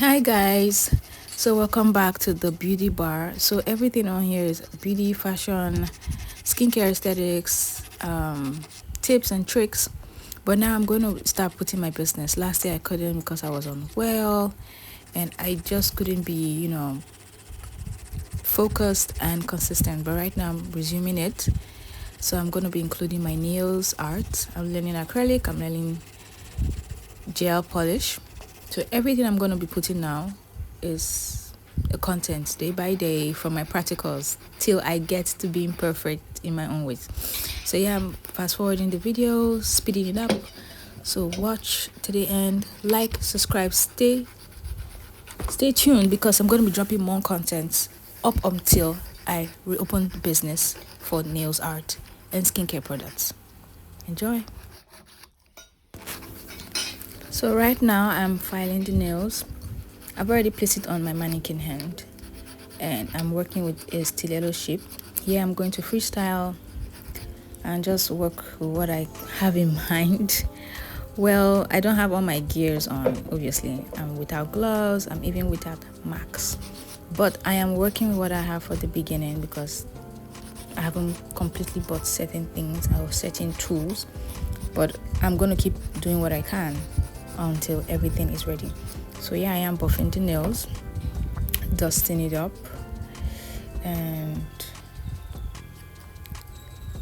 Hi guys, so welcome back to the beauty bar. So everything on here is beauty, fashion, skincare, aesthetics, tips and tricks. But now I'm going to start putting my business. Last year I couldn't because I was unwell and I just couldn't be focused and consistent. But right now I'm resuming it. So I'm going to be including my nails art. I'm learning acrylic, I'm learning gel polish. So everything I'm going to be putting now is a content day by day from my practicals till I get to being perfect in my own ways. So yeah, I'm fast forwarding the video, speeding it up. So watch to the end, like, subscribe, stay tuned because I'm going to be dropping more content up until I reopen the business for nails art and skincare products. Enjoy. So right now I'm filing the nails. I've already placed it on my mannequin hand and I'm working with a stiletto shape. Here I'm going to freestyle and just work with what I have in mind. Well, I don't have all my gears on, obviously. I'm without gloves, I'm even without marks. But I am working with what I have for the beginning because I haven't completely bought certain things or certain tools. But I'm going to keep doing what I can until everything is ready. So yeah, I am buffing the nails, dusting it up, and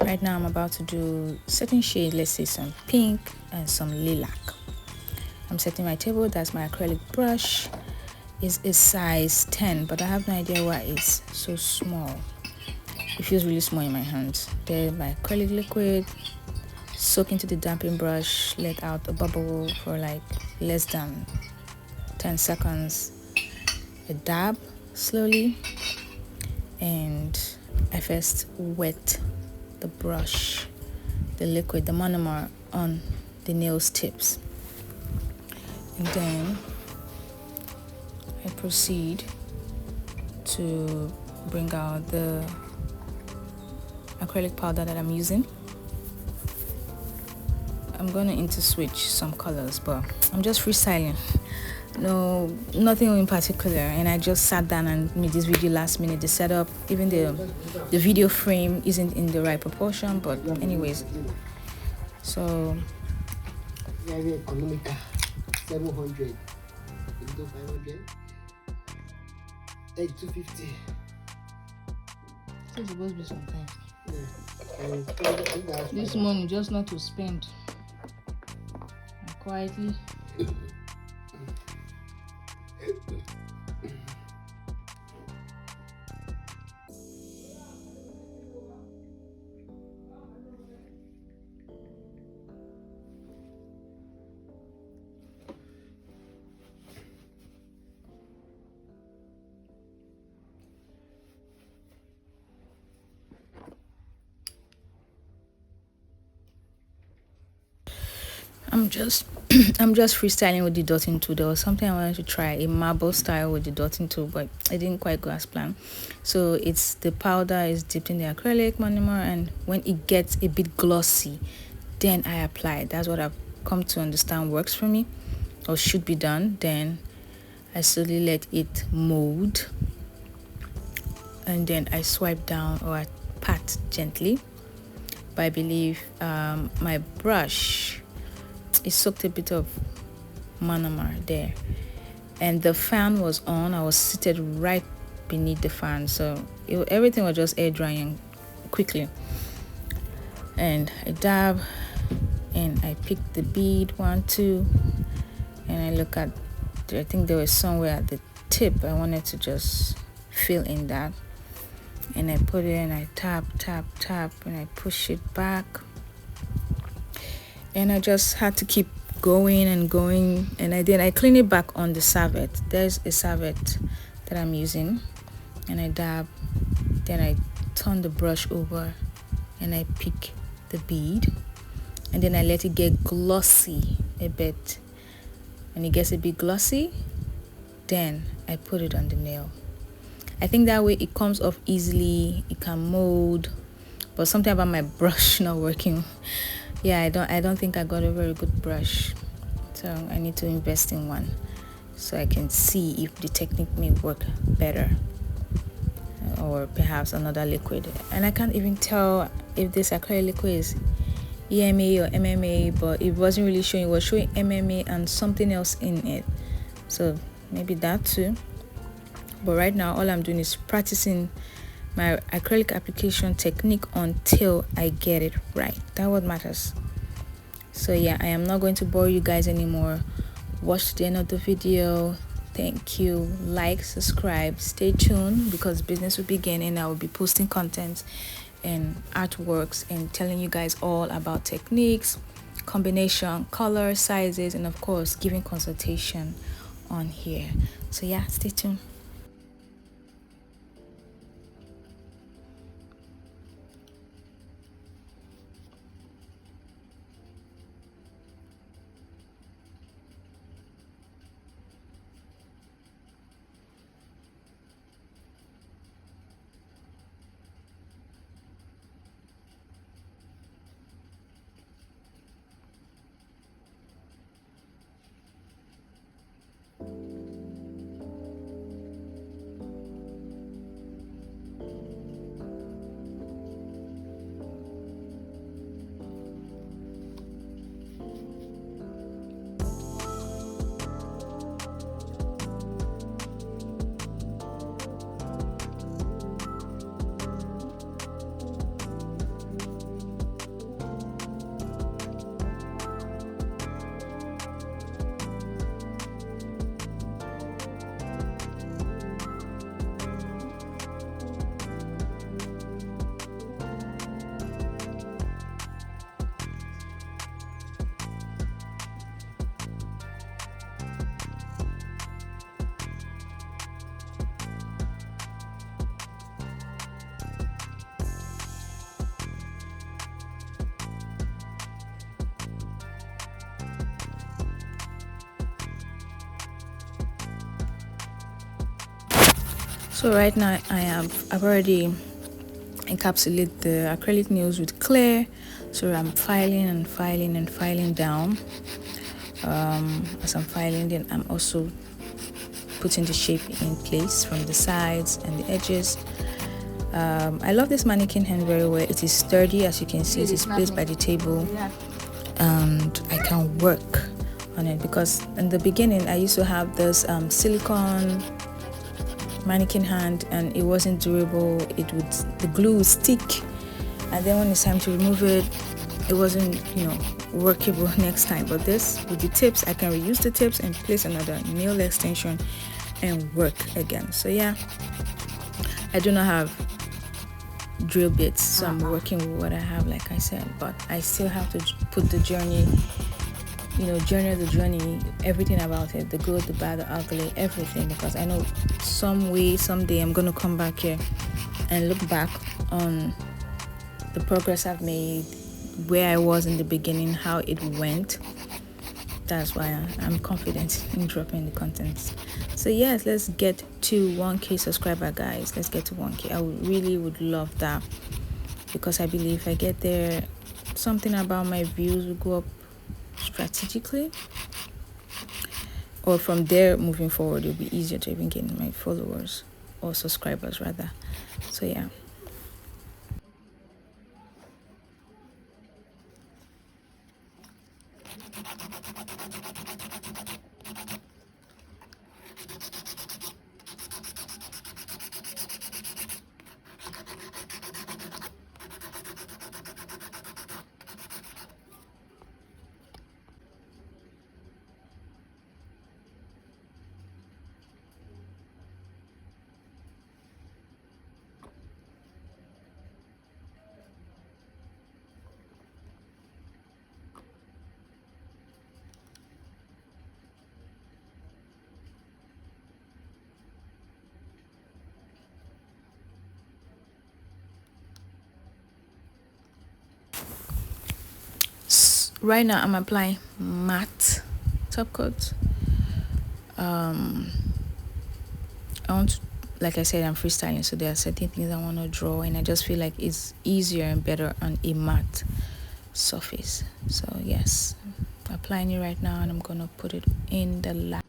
right now I'm about to do certain shades, let's say some pink and some lilac. I'm setting my table. That's my acrylic brush. It's a size 10, but I have no idea why it's so small. It feels really small in my hands. Then my acrylic liquid, soak into the damping brush, let out a bubble for like less than 10 seconds. I dab slowly, and I first wet the brush, the liquid, the monomer on the nails tips, and then I proceed to bring out the acrylic powder that I'm using. I'm going to interswitch some colors, but I'm just freestyling. No, nothing in particular, and I just sat down and made this video last minute. The setup, even the video frame isn't in the right proportion, but anyways, so 700 into 500 250. It's supposed to be sometimes. Yeah. This money just not to spend quietly. I'm just freestyling with the dotting tool. There was something I wanted to try, a marble style with the dotting tool, but I didn't quite go as planned. So it's the powder is dipped in the acrylic monomer, and when it gets a bit glossy, then I apply it. That's what I've come to understand works for me or should be done. Then I slowly let it mold, and then I swipe down or I pat gently. But I believe my brush, it soaked a bit of monomer there, and the fan was on. I was seated right beneath the fan, so everything was just air drying quickly. And I dab and I picked the bead 1, 2, and I look at, I think there was somewhere at the tip I wanted to just fill in that, and I put it and I tap and I push it back, and I just had to keep going, and then I clean it back on the serviette. There's a serviette that I'm using, and I dab, then I turn the brush over and I pick the bead, and then I let it get glossy a bit. When it gets a bit glossy, then I put it on the nail. I think that way it comes off easily, it can mold, but something about my brush not working. Yeah, I don't think I got a very good brush, so I need to invest in one. so I can see if the technique may work better, or perhaps another liquid. And I can't even tell if this acrylic liquid is EMA or MMA, but it wasn't really showing. It was showing MMA and something else in it, so maybe that too. But right now all I'm doing is practicing my acrylic application technique until I get it right. That's what matters. So yeah, I am not going to bore you guys anymore. Watch the end of the video. Thank you. Like, subscribe, stay tuned, because business will begin and I will be posting content and artworks and telling you guys all about techniques, combination, color, sizes, and of course giving consultation on here. So yeah, stay tuned. So right now I've already encapsulated the acrylic nails with clear. So I'm filing and filing and filing down. As I'm filing, then I'm also putting the shape in place from the sides and the edges. I love this mannequin hand very well. It is sturdy, as you can see. It is placed by the table, and I can work on it, because in the beginning I used to have this silicone mannequin hand and it wasn't durable. The glue would stick, and then when it's time to remove it, it wasn't workable next time. But this, with the tips, I can reuse the tips and place another nail extension and work again. So yeah, I do not have drill bits, so I'm working with what I have, like I said, but I still have to put the journey of the journey, everything about it, the good, the bad, the ugly, everything, because I know someday I'm going to come back here and look back on the progress I've made, where I was in the beginning, how it went. That's why I'm confident in dropping the content. So yes, let's get to 1K subscriber, guys. Let's get to 1K. I really would love that, because I believe if I get there, something about my views will go up strategically, or from there moving forward it'll be easier to even gain my followers, or subscribers rather. So yeah. Right now I'm applying matte top coat. I want to, like I said, I'm freestyling, so there are certain things I want to draw, and I just feel like it's easier and better on a matte surface. So yes, I'm applying it right now, and I'm gonna put it in the lab.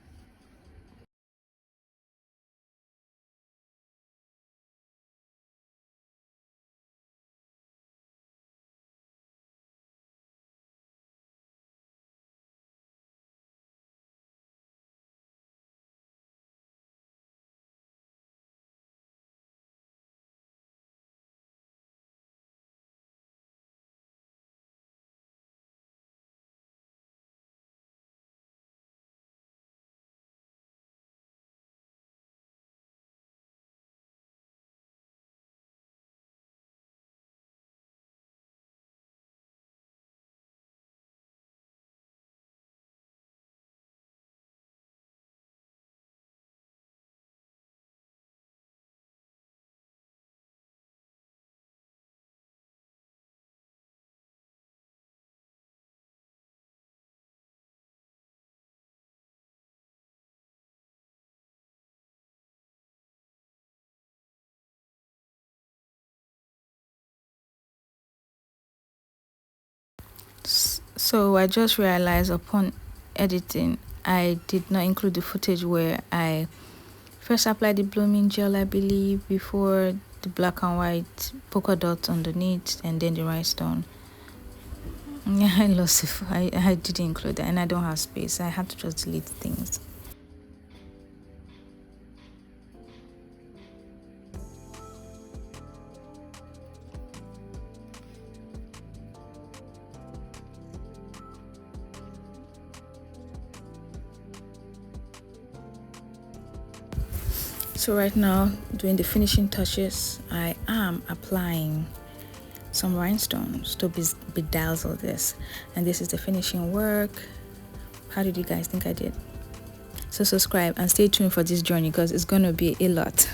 So I just realized upon editing, I did not include the footage where I first applied the blooming gel, I believe, before the black and white polka dots underneath, and then the rhinestone. Yeah, I lost it. I didn't include that, and I don't have space. I had to just delete things. So right now, doing the finishing touches, I am applying some rhinestones to bedazzle this, and this is the finishing work. How did you guys think I did? So subscribe and stay tuned for this journey because it's gonna be a lot.